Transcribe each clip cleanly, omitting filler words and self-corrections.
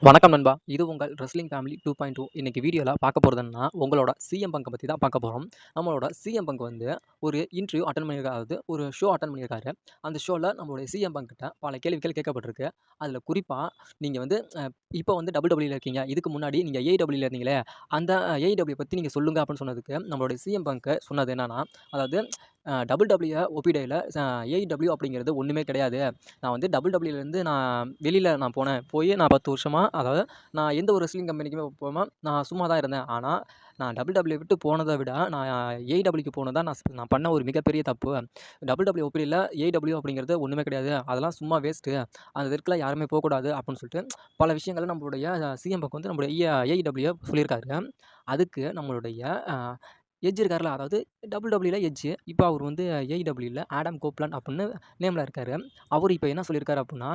வணக்கம் நண்பா. இது உங்கள் ரெஸ்லிங் ஃபேமிலி 2.2. இன்னைக்கு வீடியோல பார்க்க போறது என்னன்னா, உங்களோட சிஎம் பங்க பத்தி தான் பார்க்க போறோம். நம்மளோட சிஎம் பங்க் வந்து ஒரு இன்டர்வியூ அட்டெண்ட் பண்ணியிருக்காரு. அதாவது ஒரு ஷோ அட்டெண்ட் பண்ணியிருக்காரு. அந்த ஷோல நம்மளுடைய சிஎம் பங்க் கிட்ட பல கேள்விகள் கேட்கப்பட்டிருக்கு. அதுல குறிப்பா நீங்க வந்து இப்போ வந்து WWE ல இருக்கீங்க. இதுக்கு முன்னாடி நீங்க AEW ல இருந்தீங்களே, அந்த AEW பத்தி நீங்க சொல்லுங்க அப்படின்னு சொன்னதுக்கு, நம்மளுடைய சிஎம் பங்க் சொன்னது என்னன்னா, அதாவது WWE ஒப்பிடையில AEW அப்படிங்கிறது ஒண்ணுமே கிடையாது. நான் வந்து WWEலேருந்து வெளியில போனேன். நான் 10 வருஷமா அதாவது நான் எந்த ஒரு ரெஸ்லிங் கம்பெனிக்குமே போகாம நான் சும்மா தான் இருந்தேன். ஆனா, நான் WWE விட்டு போனத விட, நான் AEWக்கு போனது தான் நான் பண்ண ஒரு மிகப்பெரிய தப்பு. WWE ஒப்பிடையில AEW அப்படிங்கிறது ஒண்ணுமே கிடையாது. அதெல்லாம் சும்மா வேஸ்ட்டு. அந்த இடத்துல யாருமே போக்கூடாது அப்படின்னு சொல்லிட்டு பல விஷயங்கள நம்மளுடைய சிஎம் பங்க் வந்து நம்முடைய AEW சொல்லியிருக்காரு. அதுக்கு நம்மளுடைய அ எட்ஜ் இருக்கார்ல, அதாவது WWEல எட்ஜ். இப்ப அவரு வந்து AEWல ஆடம் கோப்லாண்ட் அப்படின்னு நேம்ல இருக்காரு. அவரு இப்ப என்ன சொல்லியிருக்காரு அப்புட்ன்னா,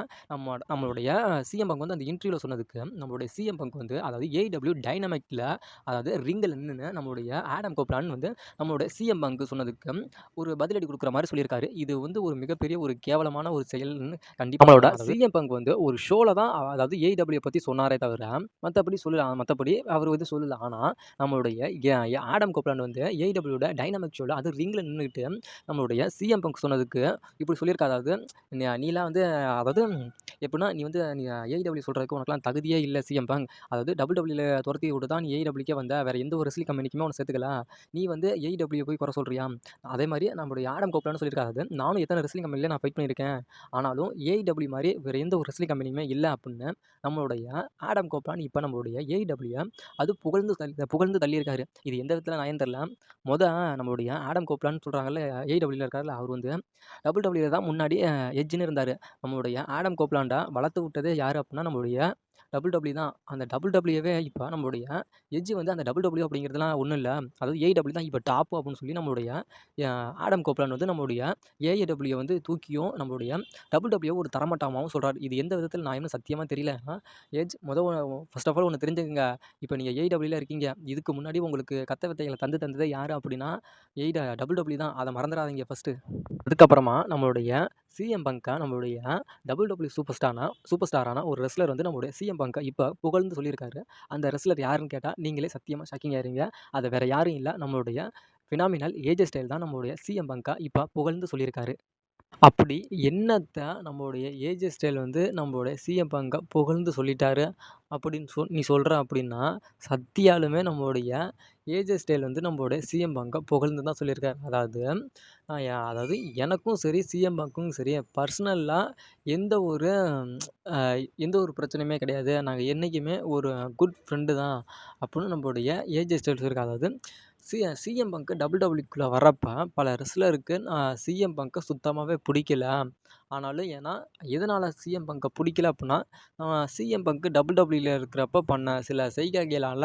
நம்மளுடைய சிஎம் பங்க் வந்து அந்த இன்டர்வியூல சொன்னதுக்கு, நம்மளுடைய சிஎம் பங்க் வந்து அதாவது AEW டைனமைக்ல அதாவது ரிங்ல நின்னு நம்மளுடைய ஆடம் கோப்லாண்ட் வந்து நம்மளுடைய சிஎம் பங்க் சொன்னதுக்கு ஒரு பதிலடி குடுக்குற மாரி சொல்லியிருக்காரு. இது வந்து ஒரு மிகப்பெரிய ஒரு கேவலமான ஒரு செயல்ன்னு கண்டிப்பா நம்மளோட சிஎம் பங்க் வந்து ஒரு ஷோல தான் அதாவது AEW பத்தி சொன்னாரே தவிர, மத்தபடி அவரு வந்து சொல்லல. ஆனா, நம்மளுடைய ஆடம் கோப்லாண்ட் வந்து AEWோட டைனமிக் ஷோல அது ரிங்ல நின்னுகிட்டு நம்மளுடைய சிஎம் பங்க் சொன்னதுக்கு இப்படி சொல்லியிருக்காரு. அதாவது நீலாம் வந்து அதாவது எப்படின்னா, நீ AEW சொல்றதுக்கு உனக்கெல்லாம் தகுதியே இல்ல சிஎம் பங்க். அதாவது WWEல துரத்தி விட்டு தான் நீ AEWக்கே வந்த. வேற எந்த ஒரு ரெஸ்லிங் கம்பெனிக்குமே உன்ன சேர்த்துக்கல. நீ வந்து AEW போய் குறை சொல்றியா? அதே மாரி நம்மளுடைய ஆடம் கோப்லாண்ட்னு சொல்லியிருக்காரு. அதாவது நானும் எத்தனை ரெஸ்லிங் கம்பெனில நான் ஃபைட் பண்ணியிருக்கேன். ஆனாலும் AEW மாரி வேற எந்த ஒரு ரெஸ்லிங் கம்பெனியுமே இல்ல அப்படின்னு நம்மளுடைய ஆடம் கோப்லாண்ட் இப்ப நம்மளுடைய AEW அது புகழ்ந்து தள்ளியிருக்காரு. இது எந்த விதத்துல நியாயம் தெரியல. மொத நம்மளுடைய ஆடம் கோப்லாண்ட் சொல்றாங்கல்ல, AEWல இருக்கார்ல, அவரு வந்து WWE தான் முன்னாடி எட்ஜ்ன்னு இருந்தாரு. நம்மளுடைய ஆடம் கோப்லாண்ட வளர்த்து விட்டதே யாரு அப்டின்னா, நம்மளுடைய WWE தான். அந்த WWEவே இப்ப நம்மளுடைய எட்ஜ் வந்து அந்த WWE அப்படிங்கிறதுலாம் ஒண்ணும் இல்ல. அதாவது AEW தான் இப்ப டாப் அப்படின்னு சொல்லி நம்மளுடைய அ ஆடம் கோப்லாண்ட் வந்து நம்மளுடைய AEW வந்து தூக்கியும், நம்மளுடைய WWE ஒரு தரமட்டமாவும் சொல்றாரு. இது எந்த விதத்தில நியாயம்னு சத்தியமா தெரியல. எட்ஜ் ஃபர்ஸ்ட் ஆஃப் ஆல் ஒண்ணு தெரிஞ்சுக்கங்க. இப்ப நீங்க AEWல இருக்கீங்க. இதுக்கு முன்னாடி உங்களுக்கு கத்த வித்தைகள தந்ததே யாரு அப்படின்னா, WWE தான். அத மறந்துறாதீங்க ஃபர்ஸ்ட்டு. அதுக்கப்புறமா நம்மளுடைய சிஎம் பங்க்க நம்மளுடைய WWE சூப்பர் ஸ்டாரான ஒரு ரெஸ்லர் வந்து நம்மளுடைய சிஎம் பங்க்க இப்ப புகழ்ந்து சொல்லியிருக்காரு. அந்த ரெஸ்லர் யாருன்னு கேட்டா, நீங்களே சத்தியமா ஷாக்கிங் ஆயிருவீங்க. அது வேற யாரும் இல்ல. நம்மளுடைய பினாமினல் ஏஜே ஸ்டைல் தான் நம்மளுடைய சிஎம் பங்க்க இப்ப புகழ்ந்து சொல்லியிருக்காரு. அப்படி என்னத்த நம்மளுடைய ஏஜே ஸ்டைல் வந்து நம்மளுடைய சிஎம் பங்க புகழ்ந்து சொல்லிட்டாரு அப்படின்னு நீ சொல்ற அப்படின்னா, சத்தியாலுமே நம்மளுடைய ஏஜே ஸ்டைல் வந்து நம்மளுடைய சிஎம் பங்க புகழ்ந்து தான் சொல்லியிருக்காரு. அதாவது எனக்கும் சரி, சிஎம் பங்க்கும் சரி பர்சனலா எந்த ஒரு அ எந்த ஒரு பிரச்சனையுமே கிடையாது. நாங்க என்னைக்குமே ஒரு குட் ஃப்ரெண்டு தான் அப்படின்னு நம்மளுடைய ஏஜே ஸ்டைல் சொல்லியிருக்காரு. அதாவது சிஎம் பங்க் WWE வர்றப்ப பல ரெஸ்லருக்கு சிஎம் பங்க்க சுத்தமாவே புடிக்கல. ஆனாலும் ஏன்னா, எதனால சிஎம் பங்க்க புடிக்கல அப்புட்ன்னா, சிஎம் பங்க் WWEல இருக்கிறப்ப பண்ண சில செய்கைகளால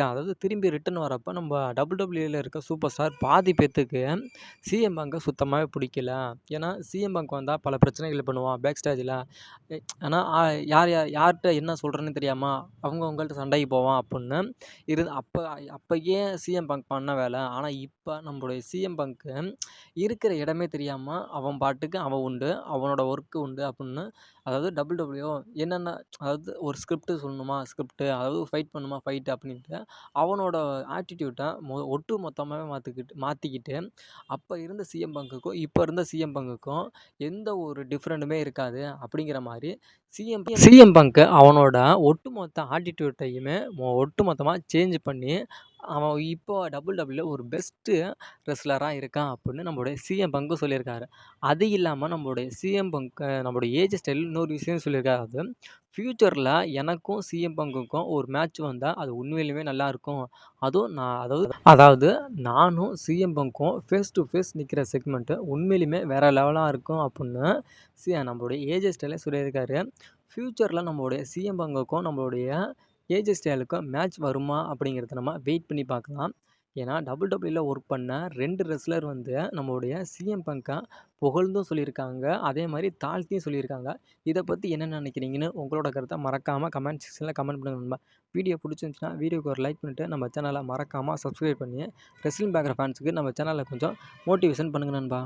அதாவது திரும்பி ரிட்டர்ன் வரப்ப நம்ம WWEல இருக்க சூப்பர் ஸ்டார் பாதி பேத்துக்கு சிஎம் பங்க்க சுத்தமாவே புடிக்கல. ஏன்னா, சிஎம் பங்க் வந்தா பல பிரச்சனைகள் பண்ணுவான் பேக் ஸ்டேஜ்ல. ஆனா, யார்ட்ட என்ன சொல்றதுன்னு தெரியாம அவங்கவங்கள்ட்ட சண்டைக்கு போவான் அப்புட்ன்னு அப்ப அப்ப ஏன் சிஎம் பங்க் பண்ண வேல. ஆனா, இப்ப நம்மளுடைய சிஎம் பங்க் இருக்கிற இடமே தெரியாம அவன் பாட்டுக்கு அவன் உண்டு. அவனோட ஒர்க் உண்டு அப்புட்ன்னு அதாவது WWE என்னென்ன அதாவது ஒரு ஸ்கிரிப்ட் சொல்லணுமா அதாவது ஃபைட் பண்ணணுமா ஃபைட் அப்படின்ட்டு அவனோட ஆட்டிட்யூட்ட ஒட்டு மொத்தமாவே மாத்திக்கிட்டு அப்ப இருந்த சிஎம் பங்க்குக்கும், இப்ப இருந்த சிஎம் பங்க்குக்கும் எந்த ஒரு டிஃபரெண்ட்டுமே இருக்காது அப்படிங்கிற மாரி சிஎம் பங்க் அவனோட ஒட்டுமொத்த ஆட்டிட்யூட்டையுமே ஒட்டுமொத்தமா சேஞ்ச் பண்ணி, அவன் இப்போ WWE ஒரு பெஸ்ட்டு ரெஸ்லரா இருக்கான் அப்படின்னு நம்மளுடைய சிஎம் பங்க் சொல்லியிருக்காரு. அது இல்லாம நம்மளுடைய ஏஜ் ஸ்டைல் இன்னொரு விஷயம் சொல்லியிருக்காரு. அது ஃபியூச்சர்ல எனக்கும் சிஎம் பங்க்குக்கும் ஒரு மேட்ச் வந்தா அது உண்மையிலுமே நல்லாயிருக்கும். அதுவும் அதாவது நானும் சிஎம் பங்க்கும் ஃபேஸ் டூ ஃபேஸ் நிக்கிற செக்மெண்ட் உண்மையிலுமே வேற லெவலா இருக்கும் அப்படின்னு நம்மளுடைய ஏஜே ஸ்டைலே சொல்லியிருக்காரு. ஃபியூச்சர்ல நம்மளுடைய சிஎம் பங்குக்கும், நம்மளுடைய ஏஜே ஸ்டைலுக்கும் மேட்ச் வருமா அப்படிங்கிறத நம்ம வெயிட் பண்ணி பார்க்கலாம். ஏன்னா WWEல ஒர்க் பண்ண 2 ரெஸ்லர் வந்து நம்மளுடைய சிஎம் பங்க புகழ்ந்தும் சொல்லியிருக்காங்க. அதே மாரி தாழ்த்தியும் சொல்லியிருக்காங்க. இத பத்தி என்ன நினைக்கிறீங்கன்னு உங்களோட கருத்த மறக்காம கமெண்ட் செக்ஷன்ல கமெண்ட் பண்ணுங்க நண்பா. வீடியோ புடிச்சிருந்துச்சுன்னா வீடியோக்கு ஒரு லைக் பண்ணிட்டு நம்ம சேனல மறக்காம சப்ஸ்கிரைப் பண்ணி ரெஸ்லிங் பார்க்குற ஃபேன்ஸுக்கு நம்ம சேனல கொஞ்சம் மோட்டிவேஷன் பண்ணுங்க நண்பா.